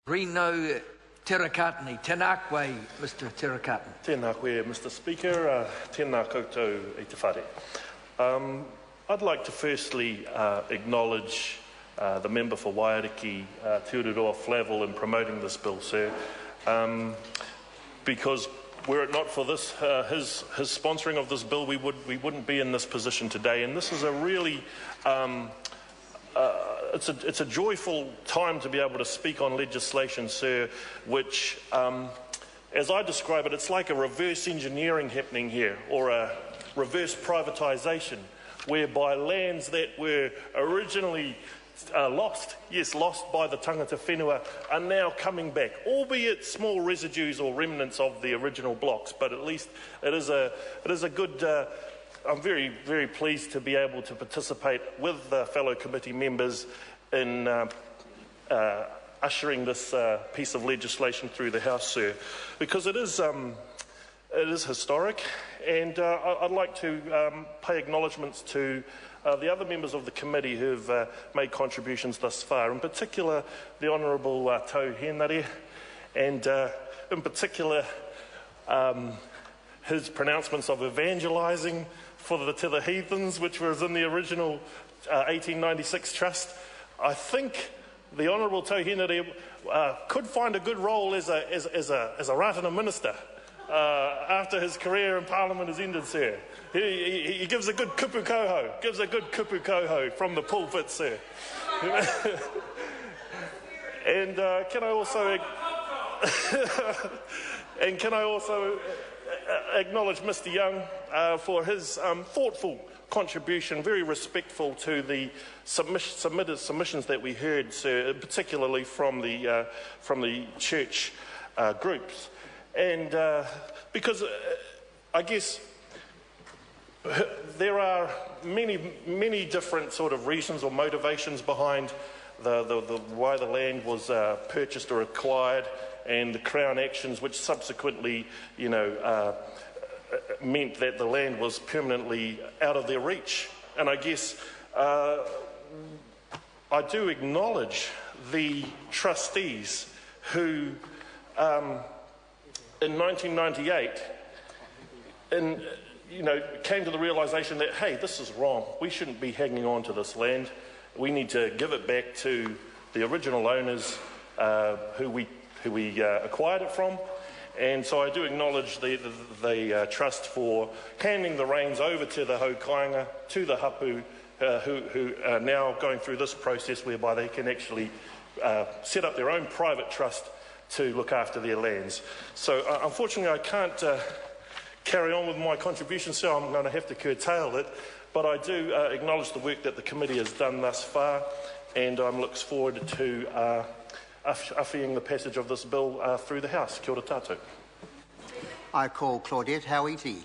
Rino Terakatani, tēnā koe, Mr. Terakatani. Tēnā koe, Mr. Speaker. Tēnā koutou i te whare. I'd like to firstly acknowledge the member for Waiariki, Te Ururoa Flavel, in promoting this bill, sir, because were it not for this, his sponsoring of this bill, we wouldn't be in this position today. And this is a really it's a joyful time to be able to speak on legislation, sir, which, as I describe it, it's like a reverse engineering happening here, or a reverse privatisation, whereby lands that were originally lost by the tangata whenua, are now coming back, albeit small residues or remnants of the original blocks, but at least it is a good. I'm very, very pleased to be able to participate with fellow committee members in ushering this piece of legislation through the House, sir, because it is historic, and I'd like to pay acknowledgements to the other members of the committee who have made contributions thus far, in particular the Honourable Tau Henare, and in particular his pronouncements of evangelising to the heathens, which was in the original 1896 trust. I think the Honourable Tau Henare could find a good role as a Ratana minister after his career in Parliament has ended, sir. He gives a good kupu koho, from the pulpit, sir. And can I also acknowledge Mr. Young for his thoughtful contribution, very respectful to the submitted submissions that we heard, sir, particularly from the church groups, and because I guess there are many different sort of reasons or motivations behind why the land was purchased or acquired, and the Crown actions which subsequently, meant that the land was permanently out of their reach. And I guess I do acknowledge the trustees who, in 1998, came to the realisation that, hey, this is wrong. We shouldn't be hanging on to this land. We need to give it back to the original owners who we acquired it from. And so I do acknowledge the trust for handing the reins over to the haukainga, to the hapu, who are now going through this process whereby they can actually set up their own private trust to look after their lands. So unfortunately I can't carry on with my contribution, so I'm going to have to curtail it. But I do acknowledge the work that the committee has done thus far, and I look forward to uffing the passage of this bill through the House. Kia ora tātou. I call Claudette Hauiti.